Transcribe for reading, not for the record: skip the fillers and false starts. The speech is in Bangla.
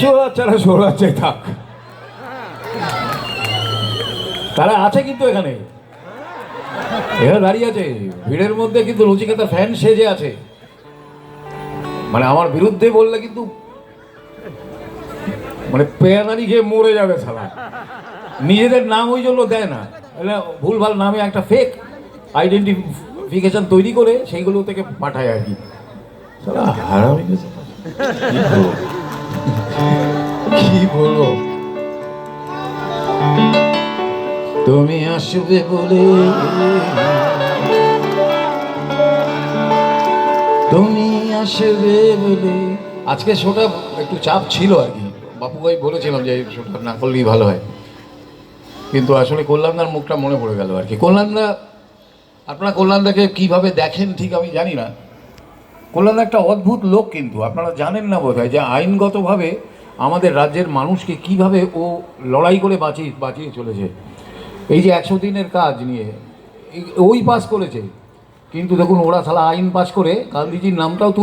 শোলাচ্ছে থাক, তারা আছে কিন্তু এখানে দাঁড়িয়ে আছে ভিড়ের মধ্যে, কিন্তু নচিকেতা ফ্যান সেজে আছে। মানে আমার বিরুদ্ধে বললে কিন্তু মানে পেয়াদানি খেয়ে মরে যাবে সালা। নিজেদের নাম ওই জন্য দেয় না, ভুলভাল নামে একটা ফেক আইডেন্টিফিকেশন তৈরি করে সেইগুলো থেকে পাঠায় আর কি। কি বলবো, তুমি আসবে বলে, তুমি আসবে বলে। আজকে শোটা একটু চাপ ছিল আর কি, বাপু ভাই বলেছিলাম যে শোটা না করলেই ভালো হয়, কিন্তু আসলে কল্যাণদার মুখটা মনে পড়ে গেল আর কি। কল্যাণদা, আপনারা কল্যাণদাকে কীভাবে দেখেন ঠিক আমি জানি না। কল্যাণদা একটা অদ্ভুত লোক, কিন্তু আপনারা জানেন না বোধহয় যে আইনগতভাবে আমাদের রাজ্যের মানুষকে কিভাবে ও লড়াই করে বাঁচিয়ে চলেছে। এই যে 100 দিনের কাজ নিয়ে ওই পাস করেছে, কিন্তু দেখুন ওরা সালা আইন পাস করে গান্ধীজির নামটাও